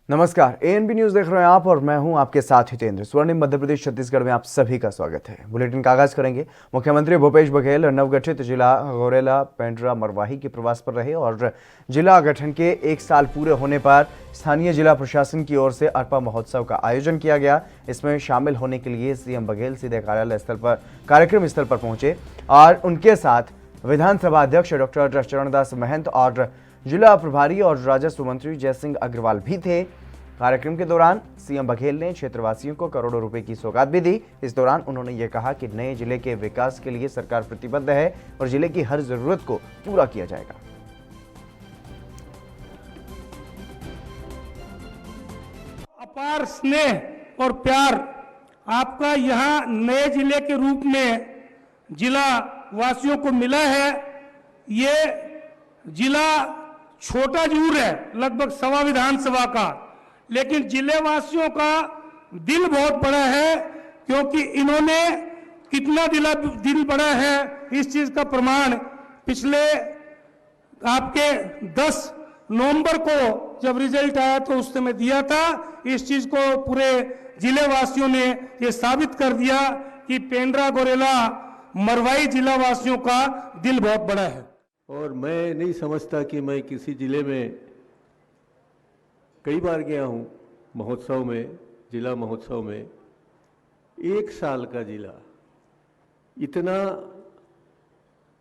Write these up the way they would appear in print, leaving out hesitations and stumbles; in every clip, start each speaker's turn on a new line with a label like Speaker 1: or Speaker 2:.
Speaker 1: नमस्कार, ANB news देख रहे हैं आप और मैं हूं आपके साथ हितेंद्र। स्वर्णिम मध्य प्रदेश छत्तीसगढ़ में आप सभी का स्वागत है। बुलेटिन का आगाज करेंगे। मुख्यमंत्री भूपेश बघेल नवगठित जिला गौरेला पेंड्रा मरवाही के प्रवास पर रहे और जिला गठन के 1 साल पूरे होने पर स्थानीय जिला प्रशासन की ओर से अरपा महोत्सव का आयोजन किया गया। इसमें शामिल होने के लिए सीएम बघेल सीधे कार्यक्रम स्थल पर पहुंचे और उनके साथ विधानसभा अध्यक्ष डॉक्टर चरणदास महंत और जिला प्रभारी और राजस्व मंत्री जयसिंह अग्रवाल भी थे। कार्यक्रम के दौरान सीएम बघेल ने क्षेत्रवासियों को करोड़ों रुपए की सौगात भी दी। इस दौरान उन्होंने ये कहा कि नए जिले के विकास के लिए सरकार प्रतिबद्ध है और जिले की हर जरूरत को पूरा किया जाएगा।
Speaker 2: अपार स्नेह और प्यार आपका यहाँ नए जिले के रूप में जिला वासियों को मिला है। ये जिला छोटा जरूर है, लगभग 1.25 विधानसभा का, लेकिन जिले वासियों का दिल बहुत बड़ा है, क्योंकि इन्होंने कितना दिल बड़ा है इस चीज का प्रमाण पिछले आपके 10 नवंबर को जब रिजल्ट आया तो उस समय दिया था। इस चीज को पूरे जिले वासियों ने ये साबित कर दिया कि पेंड्रा गौरेला मरवाई जिला वासियों का दिल बहुत बड़ा है।
Speaker 3: और मैं नहीं समझता कि मैं किसी जिले में, कई बार गया हूँ महोत्सव में, जिला महोत्सव में, 1 साल का जिला इतना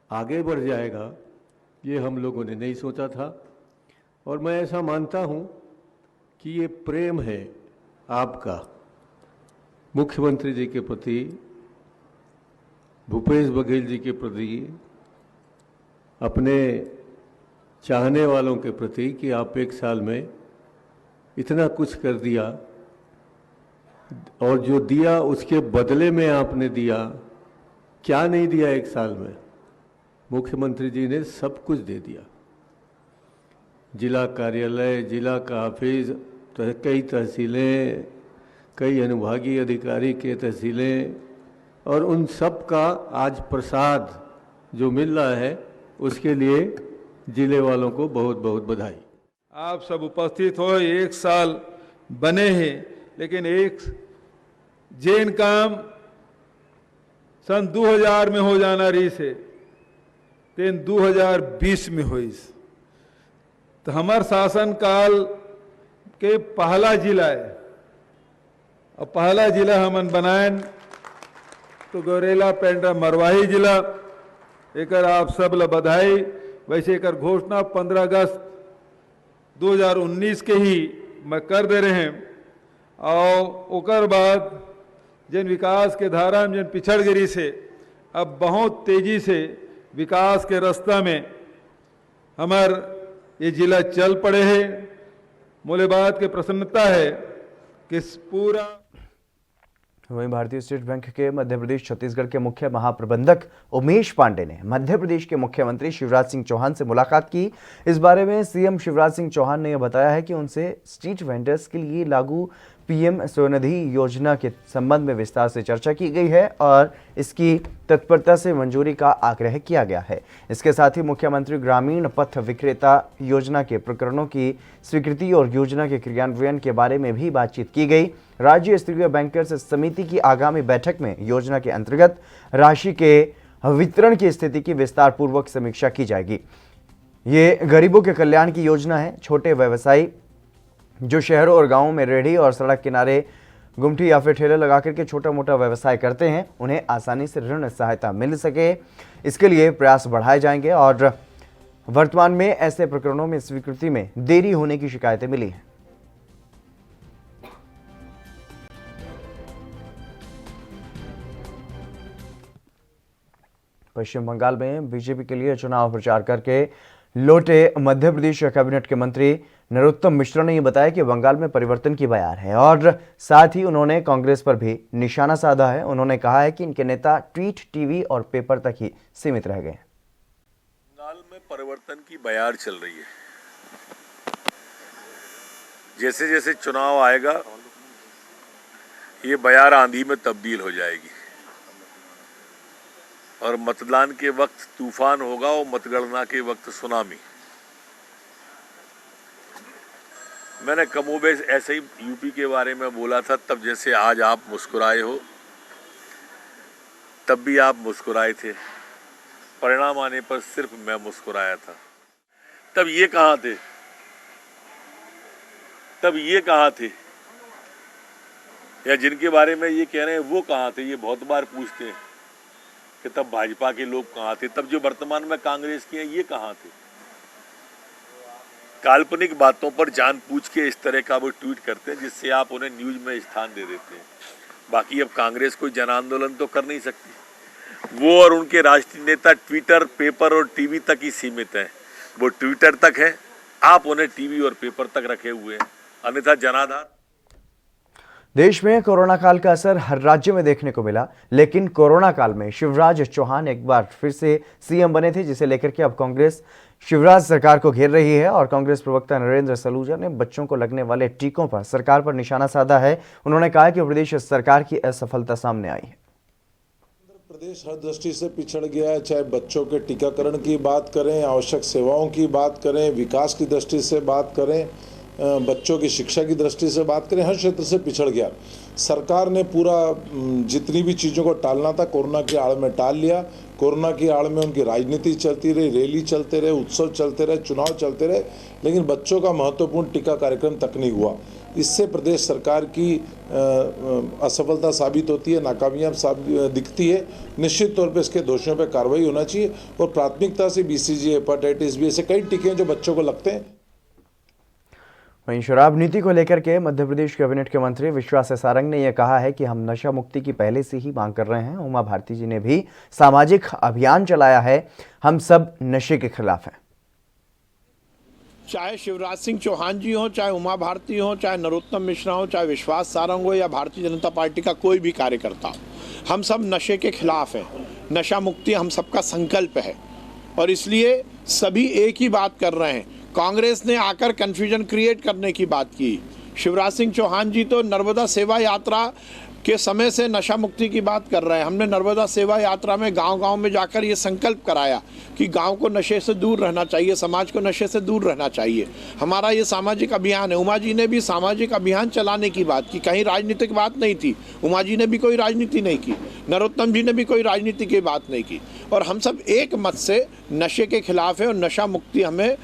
Speaker 3: आगे बढ़ जाएगा ये हम लोगों ने नहीं सोचा था। और मैं ऐसा मानता हूँ कि ये प्रेम है आपका मुख्यमंत्री जी के प्रति, भूपेश बघेल जी के प्रति, अपने चाहने वालों के प्रति कि आप 1 साल में इतना कुछ कर दिया और जो दिया उसके बदले में आपने दिया। क्या नहीं दिया 1 साल में? मुख्यमंत्री जी ने सब कुछ दे दिया। जिला कार्यालय, जिला का ऑफिस, कई तहसीलें, कई अनुभागीय अधिकारी के तहसीलें, और उन सब का आज प्रसाद जो मिल रहा है उसके लिए जिले वालों को बहुत बहुत बधाई।
Speaker 4: आप सब उपस्थित हो, 1 साल बने हैं, लेकिन एक जेन काम सन 2000 में हो जाना रही से तेन 2020 में हुई। तो हमार शासन काल के पहला जिला है और पहला जिला हमन बनाएन तो गौरेला पेंड्रा मरवाही जिला। एक आप सब ला बधाई। वैसे एक घोषणा 15 अगस्त 2019 के ही मैं कर दे रहे हैं और ओकर बाद जिन विकास के धारा में जिन पिछड़ गिरी से अब बहुत तेजी से विकास के रास्ता में हमार ये जिला चल पड़े हैं। मोले बात के प्रसन्नता है कि पूरा।
Speaker 1: वहीं भारतीय स्टेट बैंक के मध्य प्रदेश छत्तीसगढ़ के मुख्य महाप्रबंधक उमेश पांडे ने मध्य प्रदेश के मुख्यमंत्री शिवराज सिंह चौहान से मुलाकात की। इस बारे में सीएम शिवराज सिंह चौहान ने यह बताया है कि उनसे स्ट्रीट वेंडर्स के लिए लागू पीएम स्वनिधि योजना के संबंध में विस्तार से चर्चा की गई है और इसकी तत्परता से मंजूरी का आग्रह किया गया है। इसके साथ ही मुख्यमंत्री ग्रामीण पथ विक्रेता योजना के प्रकरणों की स्वीकृति और योजना के क्रियान्वयन के बारे में भी बातचीत की गई। राज्य स्तरीय बैंकर्स समिति की आगामी बैठक में योजना के अंतर्गत राशि के वितरण की स्थिति की विस्तार पूर्वक समीक्षा की जाएगी। ये गरीबों के कल्याण की योजना है। छोटे व्यवसायी जो शहरों और गांवों में रेहड़ी और सड़क किनारे गुमटी या फिर ठेले लगाकर के छोटा मोटा व्यवसाय करते हैं, उन्हें आसानी से ऋण सहायता मिल सके, इसके लिए प्रयास बढ़ाए जाएंगे। और वर्तमान में ऐसे प्रकरणों में स्वीकृति में देरी होने की शिकायतें मिली हैं। पश्चिम बंगाल में बीजेपी के लिए चुनाव प्रचार करके लौटे मध्य प्रदेश कैबिनेट के मंत्री नरोत्तम मिश्रा ने यह बताया कि बंगाल में परिवर्तन की बयार है और साथ ही उन्होंने कांग्रेस पर भी निशाना साधा है। उन्होंने कहा है कि इनके नेता ट्वीट, टीवी और पेपर तक ही सीमित रह गए।
Speaker 5: बंगाल में परिवर्तन की बयार चल रही है। जैसे जैसे चुनाव आएगा ये बयार आंधी में तब्दील हो जाएगी और मतदान के वक्त तूफान होगा और मतगणना के वक्त सुनामी। मैंने कमोबेश ऐसे ही यूपी के बारे में बोला था, तब जैसे आज आप मुस्कुराए हो तब भी आप मुस्कुराए थे। परिणाम आने पर सिर्फ मैं मुस्कुराया था। तब ये कहाँ थे? तब ये कहाँ थे? या जिनके बारे में ये कह रहे हैं वो कहाँ थे? ये बहुत बार पूछते हैं कि तब भाजपा के लोग कहाँ थे, तब जो वर्तमान में कांग्रेस के हैं ये कहाँ थे? काल्पनिक बातों पर जानबूझ के इस तरह का वो ट्वीट करते हैं जिससे आप उन्हें न्यूज में स्थान दे देते हैं। बाकी अब कांग्रेस कोई जन आंदोलन तो कर नहीं सकती। वो और उनके राष्ट्रीय नेता ट्विटर, पेपर और टीवी तक ही सीमित हैं। वो ट्विटर तक है, आप उन्हें टीवी और पेपर तक रखे हुए हैं, अन्यथा जनाधार।
Speaker 1: देश में कोरोना काल का असर हर राज्य में देखने को मिला, लेकिन कोरोना काल में शिवराज चौहान एक बार फिर से सीएम बने थे, जिसे लेकर के अब कांग्रेस शिवराज सरकार को घेर रही है। और कांग्रेस प्रवक्ता नरेंद्र सलूजा ने बच्चों को लगने वाले टीकों पर सरकार पर निशाना साधा है। उन्होंने कहा कि प्रदेश सरकार की असफलता सामने आई है।
Speaker 6: प्रदेश हर दृष्टि से पिछड़ गया है, चाहे बच्चों के टीकाकरण की बात करें, आवश्यक सेवाओं की बात करें, विकास की दृष्टि से बात करें, बच्चों की शिक्षा की दृष्टि से बात करें, हर क्षेत्र से पिछड़ गया। सरकार ने पूरा जितनी भी चीज़ों को टालना था कोरोना की आड़ में टाल लिया। कोरोना की आड़ में उनकी राजनीति चलती रही, रैली चलते रहे, उत्सव चलते रहे, चुनाव चलते रहे, लेकिन बच्चों का महत्वपूर्ण टीका कार्यक्रम तक नहीं हुआ। इससे प्रदेश सरकार की असफलता साबित होती है, नाकामयाब दिखती है। निश्चित तौर पे इसके दोषियों पे कार्रवाई होना चाहिए और प्राथमिकता से BCG, हेपेटाइटिस बी, ऐसे कई टीके हैं जो बच्चों को लगते हैं।
Speaker 1: वहीं शराब नीति को लेकर के मध्य प्रदेश कैबिनेट के मंत्री विश्वास सारंग ने यह कहा है कि हम नशा मुक्ति की पहले से ही मांग कर रहे हैं। उमा भारती जी ने भी सामाजिक अभियान चलाया है, हम सब नशे के खिलाफ हैं।
Speaker 7: चाहे शिवराज सिंह चौहान जी हो, चाहे उमा भारती हो, चाहे नरोत्तम मिश्रा हो, चाहे विश्वास सारंग हो या भारतीय जनता पार्टी का कोई भी कार्यकर्ता, हम सब नशे के खिलाफ हैं। नशा मुक्ति हम सबका संकल्प है और इसलिए सभी एक ही बात कर रहे हैं। कांग्रेस ने आकर कन्फ्यूजन क्रिएट करने की बात की। शिवराज सिंह चौहान जी तो नर्मदा सेवा यात्रा के समय से नशा मुक्ति की बात कर रहे हैं। हमने नर्मदा सेवा यात्रा में गांव-गांव में जाकर ये संकल्प कराया कि गांव को नशे से दूर रहना चाहिए, समाज को नशे से दूर रहना चाहिए। हमारा ये सामाजिक अभियान है। उमा जी ने भी सामाजिक अभियान चलाने की बात की, कहीं राजनीतिक बात नहीं थी। उमा जी ने भी कोई राजनीति नहीं की, नरोत्तम जी ने भी कोई राजनीति की बात नहीं की और हम सब एक मत से नशे के खिलाफ है और नशा मुक्ति हमें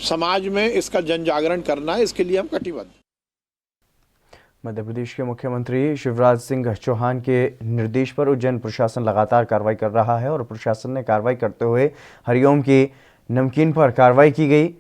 Speaker 7: समाज में इसका जन जागरण करना है, इसके लिए हम कटिबद्ध।
Speaker 1: मध्य प्रदेश के मुख्यमंत्री शिवराज सिंह चौहान के निर्देश पर उज्जैन प्रशासन लगातार कार्रवाई कर रहा है और प्रशासन ने कार्रवाई करते हुए हरिओम की नमकीन पर कार्रवाई की गई,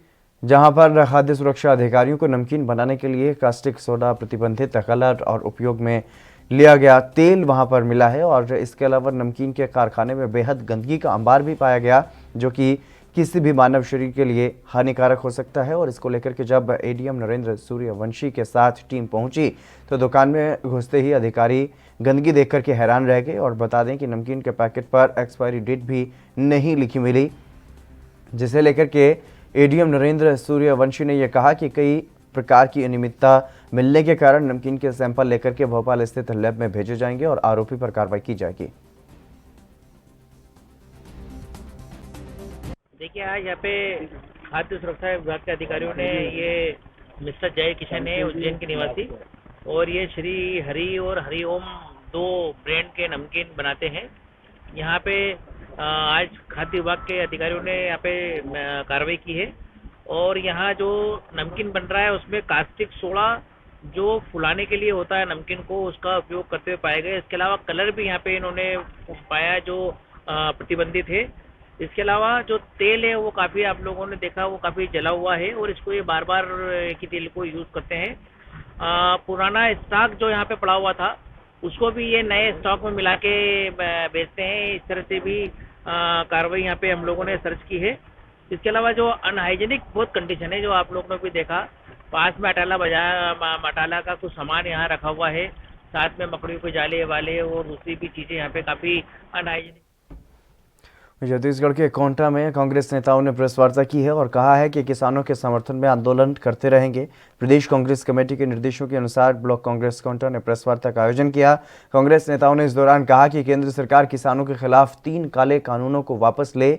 Speaker 1: जहां पर खाद्य सुरक्षा अधिकारियों को नमकीन बनाने के लिए कास्टिक सोडा, प्रतिबंधित कलर और उपयोग में लिया गया तेल वहां पर मिला है। और इसके अलावा नमकीन के कारखाने में बेहद गंदगी का अंबार भी पाया गया, जो कि किसी भी मानव शरीर के लिए हानिकारक हो सकता है। और इसको लेकर के जब ADM नरेंद्र सूर्यवंशी के साथ टीम पहुंची तो दुकान में घुसते ही अधिकारी गंदगी देख करके हैरान रह गए। और बता दें कि नमकीन के पैकेट पर एक्सपायरी डेट भी नहीं लिखी मिली, जिसे लेकर के ADM नरेंद्र सूर्यवंशी ने यह कहा कि कई प्रकार की अनियमितता मिलने के कारण नमकीन के सैंपल लेकर के भोपाल स्थित लैब में भेजे जाएंगे और आरोपी पर कार्रवाई की जाएगी।
Speaker 8: देखिए, आज यहाँ पे खाद्य सुरक्षा विभाग के अधिकारियों ने ये मिस्टर जय किशन है उज्जैन के निवासी, और ये श्री हरि और हरिओम 2 ब्रांड के नमकीन बनाते हैं। यहाँ पे आज खाद्य विभाग के अधिकारियों ने यहाँ पे कार्रवाई की है और यहाँ जो नमकीन बन रहा है उसमें कास्टिक सोडा जो फुलाने के लिए होता है नमकीन को, उसका उपयोग करते हुए पाए गए। इसके अलावा कलर भी यहाँ पे इन्होंने पाया जो प्रतिबंधित है। इसके अलावा जो तेल है वो काफ़ी, आप लोगों ने देखा, वो काफ़ी जला हुआ है और इसको ये बार बार एक ही तेल को यूज़ करते हैं। पुराना स्टॉक जो यहाँ पे पड़ा हुआ था उसको भी ये नए स्टॉक में मिला के बेचते हैं। इस तरह से भी कार्रवाई यहाँ पे हम लोगों ने सर्च की है। इसके अलावा जो अनहाइजेनिक बहुत कंडीशन है, जो आप लोगों ने भी देखा, पास में मटाला का कुछ सामान यहाँ रखा हुआ है, साथ में मकड़ियों के जाले वाले और दूसरी भी चीज़ें यहाँ पे काफ़ी अनहाइजेनिक।
Speaker 1: छत्तीसगढ़ के कोंटा में कांग्रेस नेताओं ने प्रेस वार्ता की है और कहा है कि किसानों के समर्थन में आंदोलन करते रहेंगे। प्रदेश कांग्रेस कमेटी के निर्देशों के अनुसार ब्लॉक कांग्रेस कोंटा ने प्रेस वार्ता का आयोजन किया। कांग्रेस नेताओं ने इस दौरान कहा कि केंद्र सरकार किसानों के खिलाफ 3 काले कानूनों को वापस ले,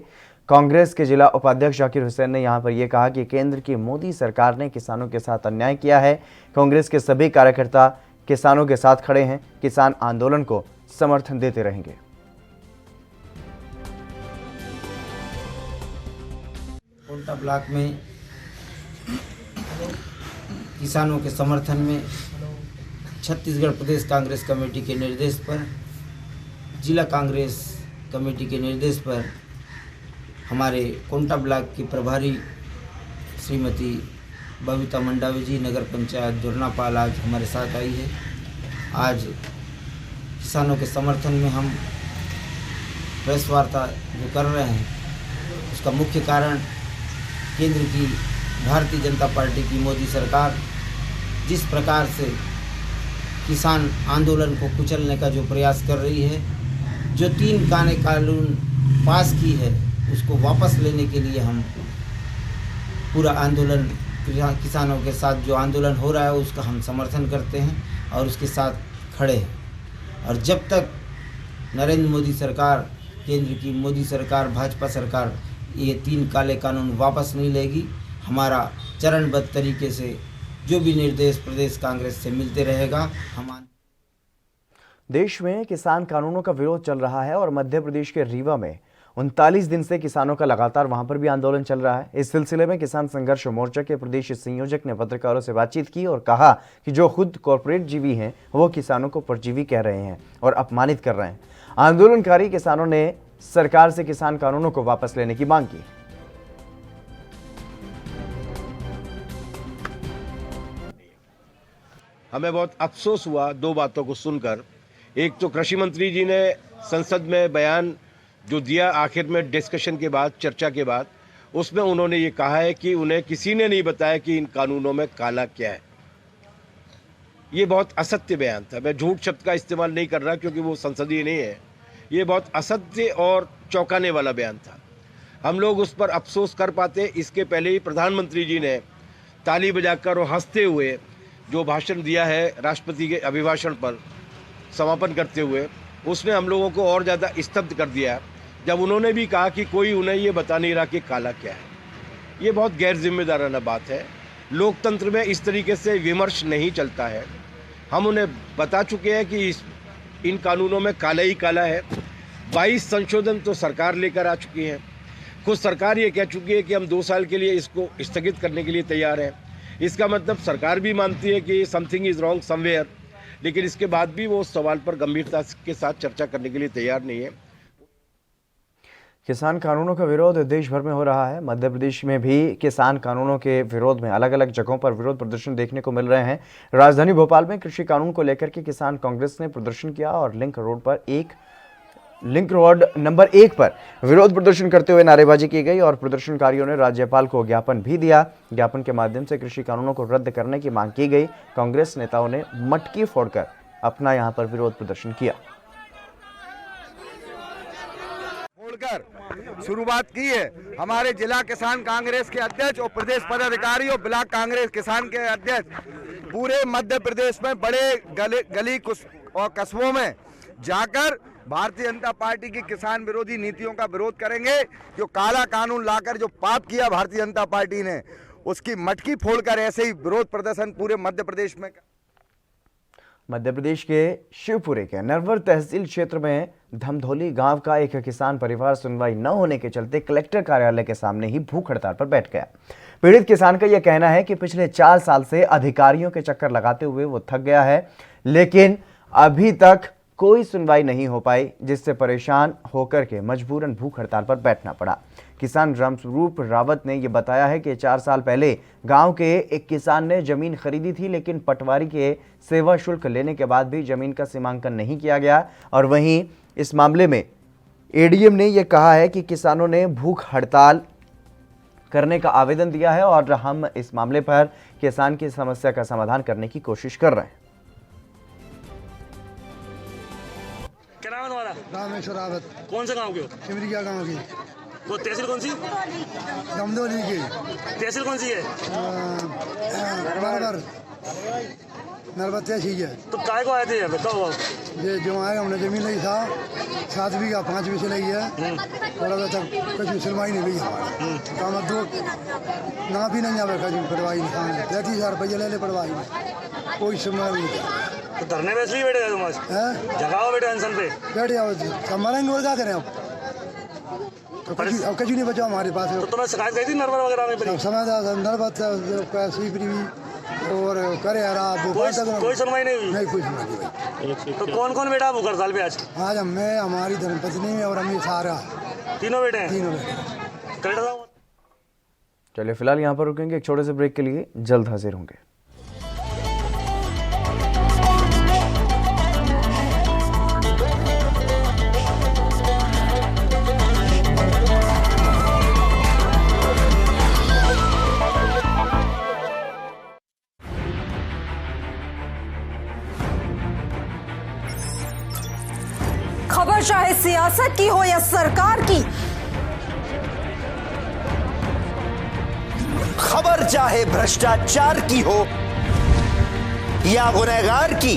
Speaker 1: कांग्रेस के जिला उपाध्यक्ष जाकिर हुसैन ने यहां पर यह कहा कि केंद्र की मोदी सरकार ने किसानों के साथ अन्याय किया है। कांग्रेस के सभी कार्यकर्ता किसानों के साथ खड़े हैं। किसान आंदोलन को समर्थन देते रहेंगे।
Speaker 9: कोंटा ब्लॉक में किसानों के समर्थन में छत्तीसगढ़ प्रदेश कांग्रेस कमेटी के निर्देश पर, जिला कांग्रेस कमेटी के निर्देश पर हमारे कोंटा ब्लॉक की प्रभारी श्रीमती बबीता मंडावी जी, नगर पंचायत दुर्नापाल आज हमारे साथ आई है। आज किसानों के समर्थन में हम प्रेस वार्ता जो कर रहे हैं, उसका मुख्य कारण केंद्र की भारतीय जनता पार्टी की मोदी सरकार जिस प्रकार से किसान आंदोलन को कुचलने का जो प्रयास कर रही है, जो 3 कानून पास की है, उसको वापस लेने के लिए हम पूरा आंदोलन, किसानों के साथ जो आंदोलन हो रहा है उसका हम समर्थन करते हैं और उसके साथ खड़े हैं। और जब तक नरेंद्र मोदी सरकार, केंद्र की मोदी सरकार, भाजपा सरकार ये 3 काले कानून वापस नहीं लेगी, हमारा चरणबद्ध तरीके से जो भी निर्देश प्रदेश कांग्रेस से मिलते रहेगा। हम
Speaker 1: देश में किसान कानूनों का विरोध चल रहा है और मध्य प्रदेश के रीवा में 39 दिन से किसानों का लगातार वहां पर भी आंदोलन चल रहा है। इस सिलसिले में किसान संघर्ष मोर्चा के प्रदेश संयोजक ने पत्रकारों से बातचीत की और कहा कि जो खुद कॉर्पोरेट जीवी हैं वो किसानों को परजीवी कह रहे हैं और अपमानित कर रहे हैं। आंदोलनकारी किसानों ने सरकार से किसान कानूनों को वापस लेने की मांग की।
Speaker 10: हमें बहुत अफसोस हुआ 2 बातों को सुनकर। एक तो कृषि मंत्री जी ने संसद में बयान जो दिया आखिर में डिस्कशन के बाद, चर्चा के बाद, उसमें उन्होंने ये कहा है कि उन्हें किसी ने नहीं बताया कि इन कानूनों में काला क्या है। ये बहुत असत्य बयान था। मैं झूठ शब्द का इस्तेमाल नहीं कर रहा क्योंकि वो संसदीय नहीं है। ये बहुत असत्य और चौंकाने वाला बयान था। हम लोग उस पर अफसोस कर पाते। इसके पहले ही प्रधानमंत्री जी ने ताली बजाकर और हंसते हुए जो भाषण दिया है राष्ट्रपति के अभिभाषण पर समापन करते हुए, उसने हम लोगों को और ज़्यादा स्तब्ध कर दिया जब उन्होंने भी कहा कि कोई उन्हें ये बता नहीं रहा कि काला क्या है। ये बहुत गैर जिम्मेदाराना बात है। लोकतंत्र में इस तरीके से विमर्श नहीं चलता है। हम उन्हें बता चुके हैं कि इन कानूनों में काला ही काला है। 22 संशोधन तो सरकार लेकर आ चुकी है। खुद सरकार ये कह चुकी है कि हम 2 साल के लिए इसको स्थगित करने के लिए तैयार हैं। इसका मतलब सरकार भी मानती है कि समथिंग इज़ रॉन्ग समवेयर, लेकिन इसके बाद भी वो सवाल पर गंभीरता के साथ चर्चा करने के लिए तैयार नहीं है।
Speaker 1: किसान कानूनों का विरोध देश भर में हो रहा है। मध्य प्रदेश में भी किसान कानूनों के विरोध में अलग अलग जगहों पर विरोध प्रदर्शन देखने को मिल रहे हैं। राजधानी भोपाल में कृषि कानून को लेकर के किसान कांग्रेस ने प्रदर्शन किया और लिंक रोड नंबर 1 पर विरोध प्रदर्शन करते हुए नारेबाजी की गई और प्रदर्शनकारियों ने राज्यपाल को ज्ञापन भी दिया। ज्ञापन के माध्यम से कृषि कानूनों को रद्द करने की मांग की गई। कांग्रेस नेताओं ने मटकी फोड़कर अपना यहां पर विरोध प्रदर्शन किया।
Speaker 11: शुरुआत की है। हमारे जिला किसान कांग्रेस के अध्यक्ष और प्रदेश पदाधिकारी और ब्लॉक कांग्रेस किसान के अध्यक्ष पूरे मध्य प्रदेश में बड़े गली और कस्बों में जाकर भारतीय जनता पार्टी की किसान विरोधी नीतियों का विरोध करेंगे। जो काला कानून लाकर जो पाप किया भारतीय जनता पार्टी ने, उसकी मटकी फोड़कर ऐसे ही विरोध प्रदर्शन पूरे मध्य प्रदेश में।
Speaker 1: मध्य प्रदेश के शिवपुरी के नरवर तहसील क्षेत्र में धमधोली गांव का एक किसान परिवार सुनवाई न होने के चलते कलेक्टर कार्यालय के सामने ही भूख हड़ताल पर बैठ गया। पीड़ित किसान का यह कहना है कि पिछले 4 साल से अधिकारियों के चक्कर लगाते हुए वो थक गया है, लेकिन अभी तक कोई सुनवाई नहीं हो पाई, जिससे परेशान होकर के मजबूरन भूख हड़ताल पर बैठना पड़ा। किसान रामस्वरूप रावत ने यह बताया है कि 4 साल पहले गांव के एक किसान ने जमीन खरीदी थी, लेकिन पटवारी के सेवा शुल्क लेने के बाद भी जमीन का सीमांकन नहीं किया गया। और वहीं इस मामले में एडीएम ने यह कहा है कि किसानों ने भूख हड़ताल करने का आवेदन दिया है और हम इस मामले पर किसान की समस्या का समाधान करने की कोशिश कर रहे हैं।
Speaker 12: क्या नाम है तुम्हारा?
Speaker 13: रामेश्वर रावत।
Speaker 12: कौन से गांव के हो?
Speaker 13: सिमरिया गांव की।
Speaker 12: वो तहसील कौन सी?
Speaker 13: धमधोली की।
Speaker 12: तहसील कौन सी है?
Speaker 13: नरवर। नरबत्ते चाहिए।
Speaker 12: तो काय को आए थे यहाँ पे, कब हुआ?
Speaker 13: ये जो आए हमने जमीन ली था 7 बीघा 5 बीघे ली है और अभी तक कुछ सुनवाई नहीं हुई हमारी। तो हम दो ना भी नहीं आवे कहीं पड़वाई नहीं खाने 30,000 रुपये ले ले पड़वाई में कोई सुनवाई नहीं।
Speaker 12: तो धरने में इसलिए बैठे तुम आज? जगाओ बेटे अनशन पे
Speaker 13: बैठे आओ मरेंगे और क्या करें अब कुछ नहीं बचा हमारे पास।
Speaker 12: तो तुम्हें शिकायत करी थी नर्मदा वगैरह में?
Speaker 13: समय नर्मदा सीपरी और करे
Speaker 12: कोई सुनवाई नहीं हुई?
Speaker 13: नहीं कुछ नहीं।
Speaker 12: तो कौन कौन बेटा भूख हड़ताल पे आज?
Speaker 13: आज मैं हमारी धर्मपत्नी और अम्मी सारा
Speaker 12: तीनों बेटे हैं?
Speaker 13: तीनों बेटे।
Speaker 1: चलिए फिलहाल यहाँ पर रुकेंगे एक छोटे से ब्रेक के लिए, जल्द हाजिर होंगे।
Speaker 14: खबर चाहे सियासत की हो या सरकार की,
Speaker 15: खबर चाहे भ्रष्टाचार की हो या गुनहगार की,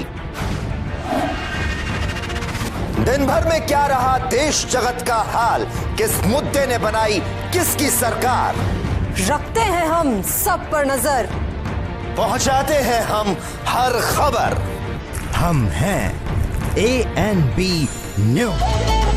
Speaker 15: दिन भर में क्या रहा देश जगत का हाल, किस मुद्दे ने बनाई किसकी सरकार,
Speaker 14: रखते हैं हम सब पर नजर,
Speaker 15: पहुंचाते हैं हम हर खबर। हम हैं ANB न्यूज़।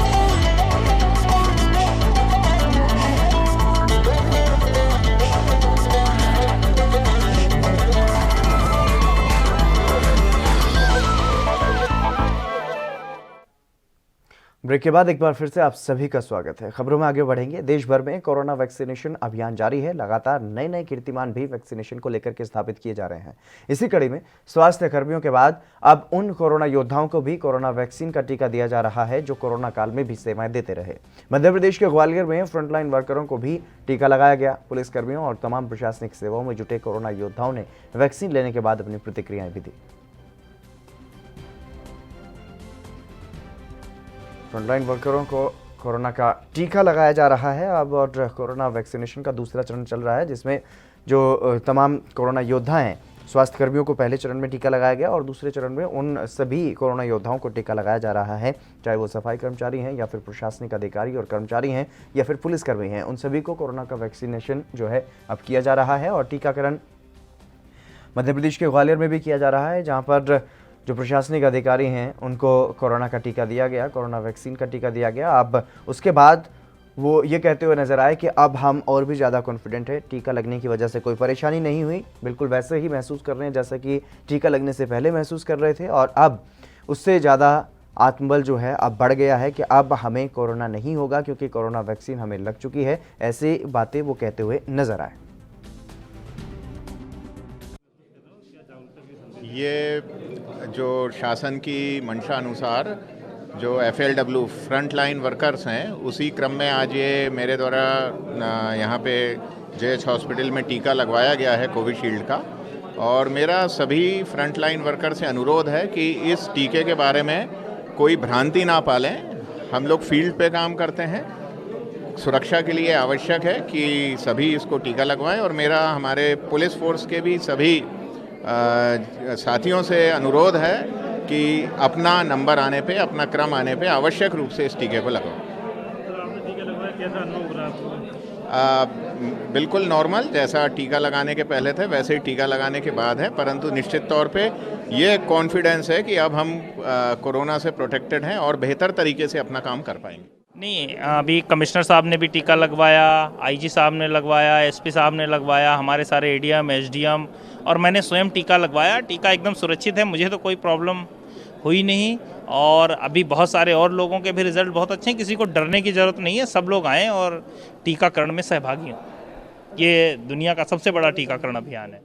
Speaker 1: ब्रेक के बाद एक बार फिर से आप सभी का स्वागत है। खबरों में आगे बढ़ेंगे। देश भर में कोरोना वैक्सीनेशन अभियान जारी है। लगातार नए नए कीर्तिमान भी वैक्सीनेशन को लेकर के स्थापित किए जा रहे हैं। इसी कड़ी में स्वास्थ्य कर्मियों के बाद अब उन कोरोना योद्धाओं को भी कोरोना वैक्सीन का टीका दिया जा रहा है जो कोरोना काल में भी सेवाएं देते रहे। मध्य प्रदेश के ग्वालियर में फ्रंटलाइन वर्करों को भी टीका लगाया गया। पुलिसकर्मियों और तमाम प्रशासनिक सेवाओं में जुटे कोरोना योद्धाओं ने वैक्सीन लेने के बाद अपनी प्रतिक्रियाएं भी दी। फ्रंटलाइन वर्करों को कोरोना का टीका लगाया जा रहा है अब, और कोरोना वैक्सीनेशन का दूसरा चरण चल रहा है जिसमें जो तमाम कोरोना योद्धा हैं, स्वास्थ्य कर्मियों को पहले चरण में टीका लगाया गया और दूसरे चरण में उन सभी कोरोना योद्धाओं को टीका लगाया जा रहा है, चाहे वो सफाई कर्मचारी हैं या फिर प्रशासनिक अधिकारी और कर्मचारी हैं या फिर पुलिसकर्मी हैं। उन सभी को कोरोना का वैक्सीनेशन जो है अब किया जा रहा है और टीकाकरण मध्य प्रदेश के ग्वालियर में भी किया जा रहा है, जहाँ पर जो प्रशासनिक अधिकारी हैं उनको कोरोना का टीका दिया गया, कोरोना वैक्सीन का टीका दिया गया। अब उसके बाद वो ये कहते हुए नजर आए कि अब हम और भी ज़्यादा कॉन्फिडेंट है, टीका लगने की वजह से कोई परेशानी नहीं हुई, बिल्कुल वैसे ही महसूस कर रहे हैं जैसा कि टीका लगने से पहले महसूस कर रहे थे और अब उससे ज़्यादा आत्मबल जो है अब बढ़ गया है कि अब हमें कोरोना नहीं होगा क्योंकि कोरोना वैक्सीन हमें लग चुकी है। ऐसी बातें वो कहते हुए नजर आए।
Speaker 16: ये जो शासन की मंशा अनुसार जो FLW फ्रंट लाइन वर्कर्स हैं उसी क्रम में आज ये मेरे द्वारा यहाँ पे JH हॉस्पिटल में टीका लगवाया गया है कोविशील्ड का। और मेरा सभी फ्रंट लाइन वर्कर से अनुरोध है कि इस टीके के बारे में कोई भ्रांति ना पालें। हम लोग फील्ड पे काम करते हैं, सुरक्षा के लिए आवश्यक है कि सभी इसको टीका लगवाएं। और मेरा हमारे पुलिस फोर्स के भी सभी साथियों से अनुरोध है कि अपना नंबर आने पे, अपना क्रम आने पे आवश्यक रूप से इस टीके को लगवाओ। बिल्कुल नॉर्मल, जैसा टीका लगाने के पहले थे वैसे ही टीका लगाने के बाद है, परंतु निश्चित तौर पे ये कॉन्फिडेंस है कि अब हम कोरोना से प्रोटेक्टेड हैं और बेहतर तरीके से अपना काम कर पाएंगे।
Speaker 17: नहीं, अभी कमिश्नर साहब ने भी टीका लगवाया, IG साहब ने लगवाया, SP साहब ने लगवाया, हमारे सारे ADM SDM और मैंने स्वयं टीका लगवाया। टीका एकदम सुरक्षित है, मुझे तो कोई प्रॉब्लम हुई नहीं और अभी बहुत सारे और लोगों के भी रिजल्ट बहुत अच्छे हैं। किसी को डरने की ज़रूरत नहीं है, सब लोग आएँ और टीकाकरण में सहभागी हों। ये दुनिया का सबसे बड़ा टीकाकरण अभियान है।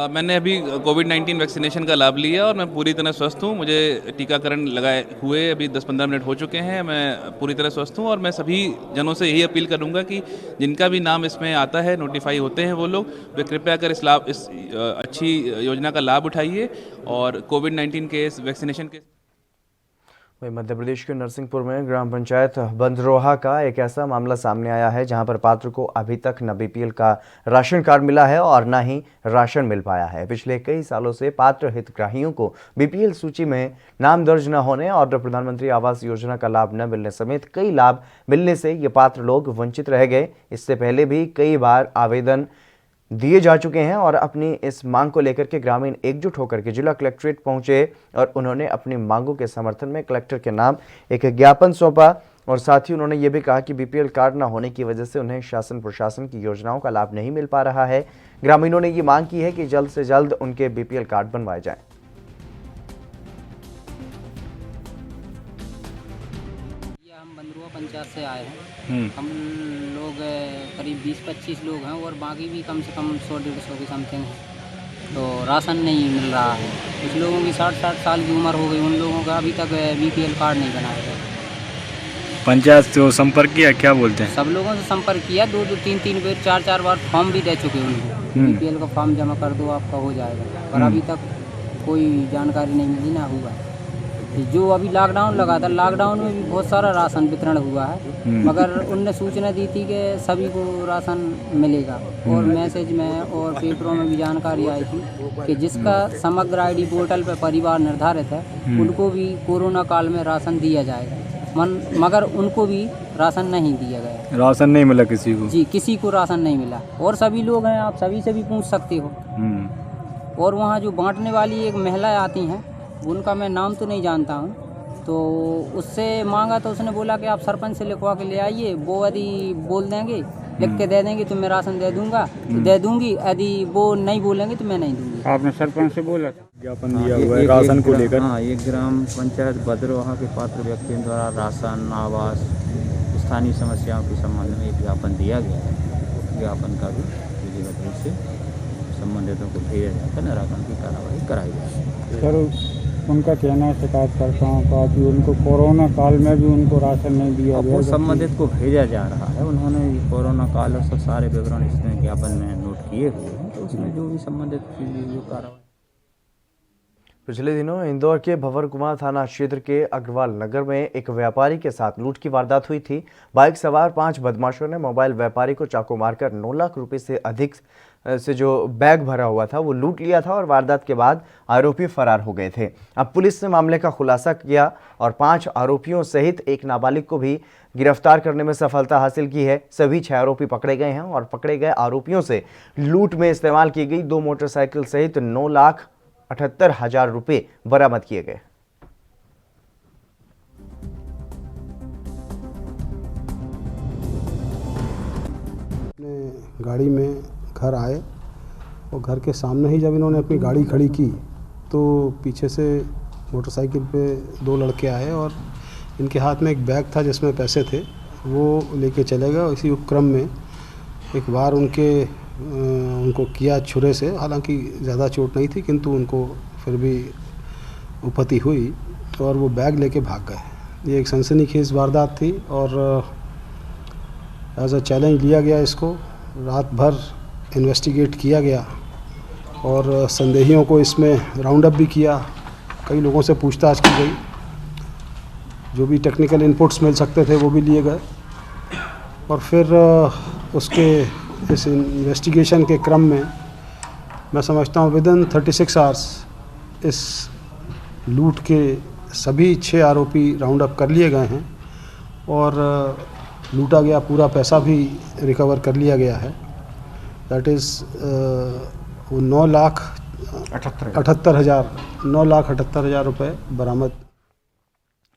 Speaker 18: मैंने अभी कोविड-19 वैक्सीनेशन का लाभ लिया और मैं पूरी तरह स्वस्थ हूँ। मुझे टीकाकरण लगाए हुए अभी 10-15 मिनट हो चुके हैं। मैं पूरी तरह स्वस्थ हूँ और मैं सभी जनों से यही अपील करूँगा कि जिनका भी नाम इसमें आता है, नोटिफाई होते हैं, वो लोग वे कृपया कर इस अच्छी योजना का लाभ उठाइए और कोविड-19 के इस वैक्सीनेशन के
Speaker 1: वहीं मध्य प्रदेश के नरसिंहपुर में ग्राम पंचायत बंदरोहा का एक ऐसा मामला सामने आया है जहां पर पात्र को अभी तक न बीपीएल का राशन कार्ड मिला है और न ही राशन मिल पाया है। पिछले कई सालों से पात्र हितग्राहियों को बीपीएल सूची में नाम दर्ज न होने और प्रधानमंत्री आवास योजना का लाभ न मिलने समेत कई लाभ मिलने से ये पात्र लोग वंचित रह गए। इससे पहले भी कई बार आवेदन दिए जा चुके हैं और अपनी इस मांग को लेकर के ग्रामीण एकजुट होकर के जिला कलेक्ट्रेट पहुंचे और उन्होंने अपनी मांगों के समर्थन में कलेक्टर के नाम एक ज्ञापन सौंपा और साथ ही उन्होंने ये भी कहा कि बीपीएल कार्ड न होने की वजह से उन्हें शासन प्रशासन की योजनाओं का लाभ नहीं मिल पा रहा है। ग्रामीणों ने ये मांग की है कि जल्द से जल्द उनके बीपीएल कार्ड बनवाए जाएं।
Speaker 19: हम बंदरुआ पंचायत से आए हैं। हम लोग करीब 20-25 लोग हैं और बाकी भी कम से कम 100-150 की समथिंग है। तो राशन नहीं मिल रहा है। कुछ लोगों की 60-60 साल की उम्र हो गई, उन लोगों का अभी तक बीपीएल कार्ड नहीं बनाया गया।
Speaker 20: पंचायत से संपर्क किया, क्या बोलते हैं?
Speaker 19: सब लोगों से संपर्क किया, 2-2, 3-3 बार 4-4 बार फॉर्म भी दे चुके उनको। बीपीएल का फॉर्म जमा कर दो, आपका हो जाएगा, पर अभी तक कोई जानकारी नहीं मिली, ना हुआ। जो अभी लॉकडाउन लगा था, लॉकडाउन में भी बहुत सारा राशन वितरण हुआ है, मगर उनने सूचना दी थी कि सभी को राशन मिलेगा और मैसेज में और पेपरों में भी जानकारी आई थी कि जिसका समग्र आईडी पोर्टल पर परिवार निर्धारित है उनको भी कोरोना काल में राशन दिया जाएगा, मगर उनको भी राशन नहीं दिया गया।
Speaker 20: राशन नहीं मिला किसी को?
Speaker 19: जी, किसी को राशन नहीं मिला। और सभी लोग हैं, आप सभी से भी पूछ सकते हो। और वहाँ जो बांटने वाली एक महिला आती हैं, उनका मैं नाम तो नहीं जानता हूँ, तो उससे मांगा तो उसने बोला कि आप सरपंच से लिखवा के ले आइए, वो यदि बोल देंगे, लिख के दे देंगे तो मैं राशन दे दूंगी, यदि वो नहीं बोलेंगे तो मैं नहीं दूंगी।
Speaker 20: आपने सरपंच से बोला था? ज्ञापन दिया हुआ है राशन को लेकर?
Speaker 21: हाँ, एक ग्राम पंचायत बंदरोहा के पात्र व्यक्तियों द्वारा राशन, आवास, स्थानीय समस्याओं के संबंध में एक ज्ञापन दिया गया है। ज्ञापन का भी विधिवत रूप से संबंधितों को भेजा जाकर निराकरण की कार्रवाई कराई जाए।
Speaker 20: सर, उनका कहना है शिकायतकर्ताओं का कि उनको कोरोना काल में भी उनको राशन नहीं दिया गया।
Speaker 21: संबंधित को भेजा जा रहा है, उन्होंने कोरोना काल और सब सारे विवरण इसमें ज्ञापन में नोट किए हुए हैं, तो उसमें जो भी संबंधित जो कार्रवाई।
Speaker 1: पिछले दिनों इंदौर के भंवर कुमार थाना क्षेत्र के अग्रवाल नगर में एक व्यापारी के साथ लूट की वारदात हुई थी। बाइक सवार 5 बदमाशों ने मोबाइल व्यापारी को चाकू मारकर 9 लाख रुपए से अधिक से जो बैग भरा हुआ था वो लूट लिया था और वारदात के बाद आरोपी फरार हो गए थे। अब पुलिस ने मामले का खुलासा किया और 5 आरोपियों सहित एक नाबालिग को भी गिरफ्तार करने में सफलता हासिल की है। सभी 6 आरोपी पकड़े गए हैं और पकड़े गए आरोपियों से लूट में इस्तेमाल की गई 2 मोटरसाइकिल सहित 9,78,000 रुपए बरामद किए गए।
Speaker 22: गाड़ी में घर आए और घर के सामने ही जब इन्होंने अपनी गाड़ी खड़ी की तो पीछे से मोटरसाइकिल पे 2 लड़के आए और इनके हाथ में एक बैग था जिसमें पैसे थे, वो लेके चले गए। इसी उपक्रम में एक बार उनको किया छुरे से, हालांकि ज़्यादा चोट नहीं थी किंतु उनको फिर भी उपति हुई और वो बैग लेके भाग गए। ये एक सनसनीखेज वारदात थी और एज अ चैलेंज लिया गया इसको। रात भर इन्वेस्टिगेट किया गया और संदेहियों को इसमें राउंड अप भी किया, कई लोगों से पूछताछ की गई, जो भी टेक्निकल इनपुट्स मिल सकते थे वो भी लिए गए और फिर उसके इस इन्वेस्टिगेशन के क्रम में मैं समझता हूँ विदिन 36 आवर्स इस लूट के सभी 6 आरोपी राउंड अप कर लिए गए हैं और लूटा गया पूरा पैसा भी रिकवर कर लिया गया है। दैट इज़ 9,78,000 रुपये बरामद।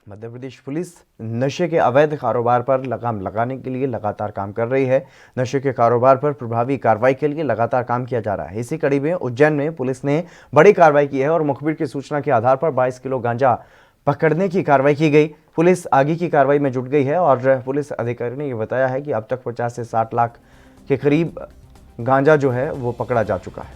Speaker 1: मध्य प्रदेश पुलिस नशे के अवैध कारोबार पर लगाम लगाने के लिए लगातार काम कर रही है। नशे के कारोबार पर प्रभावी कार्रवाई के लिए लगातार काम किया जा रहा है। इसी कड़ी में उज्जैन में पुलिस ने बड़ी कार्रवाई की है और मुखबिर की सूचना के आधार पर 22 किलो गांजा पकड़ने की कार्रवाई की गई। पुलिस आगे की कार्रवाई में जुट गई है और पुलिस अधिकारी ने यह बताया है कि अब तक 50 से 60 लाख के करीब गांजा जो है वो पकड़ा जा चुका है।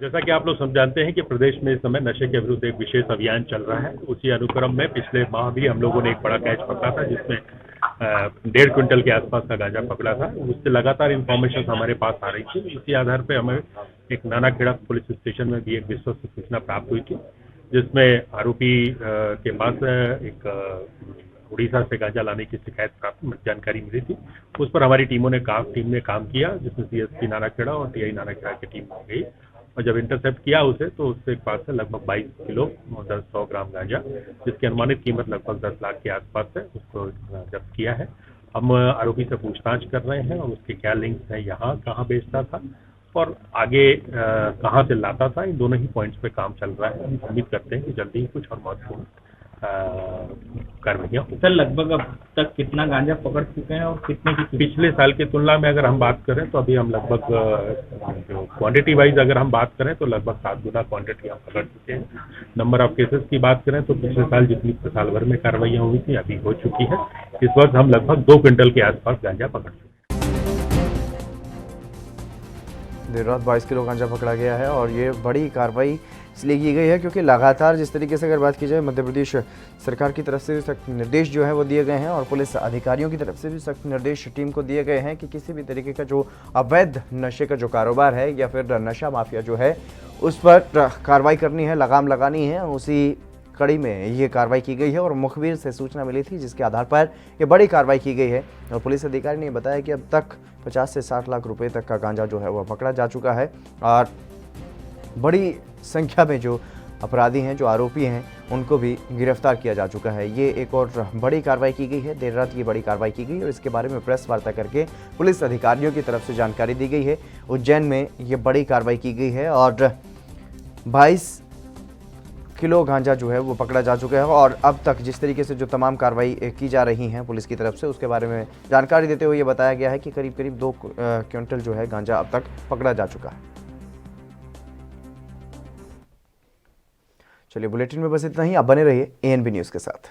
Speaker 23: जैसा कि आप लोग सब जानते हैं कि प्रदेश में इस समय नशे के विरुद्ध एक विशेष अभियान चल रहा है। उसी अनुक्रम में पिछले माह भी हम लोगों ने एक बड़ा कैच पकड़ा था जिसमें 1.5 क्विंटल के आसपास का गांजा पकड़ा था। उससे लगातार इंफॉर्मेशन हमारे पास आ रही थी। इसी आधार पे हमें एक नानाखेड़ा पुलिस स्टेशन में भी एक विश्वस्त सूचना प्राप्त हुई थी, जिसमें आरोपी के पास एक उड़ीसा से गांजा लाने की शिकायत प्राप्त जानकारी मिली थी। उस पर हमारी टीम ने काम किया, जिसमें सीएसपी नानाखेड़ा और टीआई नानाखेड़ा की टीम गई और जब इंटरसेप्ट किया उसे तो उसके पास से लगभग 22 किलो 100 ग्राम गांजा, जिसकी अनुमानित कीमत लगभग 10 लाख के आसपास है, उसको जब्त किया है। हम आरोपी से पूछताछ कर रहे हैं और उसके क्या लिंक्स हैं, यहाँ कहाँ बेचता था और आगे कहाँ से लाता था, इन दोनों ही पॉइंट्स पे काम चल रहा है। हम उम्मीद करते हैं कि जल्दी ही कुछ और महत्वपूर्ण कार्रवाइयाँ।
Speaker 17: सर लगभग अब तक कितना गांजा पकड़ चुके हैं और कितने की?
Speaker 23: पिछले साल की तुलना में अगर हम बात करें तो अभी हम लगभग जो क्वांटिटी वाइज अगर हम बात करें तो लगभग 7 गुना क्वांटिटी हम पकड़ चुके हैं। नंबर ऑफ केसेस की बात करें तो पिछले साल जितनी साल भर में कार्रवाइयाँ हुई थी अभी हो चुकी है। इस वक्त हम लगभग 2 क्विंटल के आसपास गांजा पकड़ चुके हैं।
Speaker 1: देर रात 22 किलो गांजा पकड़ा गया है और ये बड़ी कार्रवाई इसलिए की गई है क्योंकि लगातार जिस तरीके से अगर बात की जाए मध्य प्रदेश सरकार की तरफ से सख्त निर्देश जो है वो दिए गए हैं और पुलिस अधिकारियों की तरफ से भी सख्त निर्देश टीम को दिए गए हैं कि किसी भी तरीके का जो अवैध नशे का जो कारोबार है या फिर नशा माफिया जो है उस पर कार्रवाई करनी है, लगाम लगानी है। उसी कड़ी में ये कार्रवाई की गई है और मुखबिर से सूचना मिली थी जिसके आधार पर ये बड़ी कार्रवाई की गई है और पुलिस अधिकारी ने बताया कि अब तक 50 से 60 लाख रुपए तक का गांजा जो है वह पकड़ा जा चुका है और बड़ी संख्या में जो अपराधी हैं, जो आरोपी हैं, उनको भी गिरफ्तार किया जा चुका है। ये एक और बड़ी कार्रवाई की गई है। देर रात ये बड़ी कार्रवाई की गई और इसके बारे में प्रेस वार्ता करके पुलिस अधिकारियों की तरफ से जानकारी दी गई है। उज्जैन में ये बड़ी कार्रवाई की गई है और 22 किलो गांजा जो है वो पकड़ा जा चुका है और अब तक जिस तरीके से जो तमाम कार्रवाई की जा रही हैं पुलिस की तरफ से उसके बारे में जानकारी देते हुए ये बताया गया है कि करीब करीब 2 क्विंटल जो है गांजा अब तक पकड़ा जा चुका है। चलिए बुलेटिन में बस इतना ही। आप बने रहिए ANB न्यूज़ के साथ।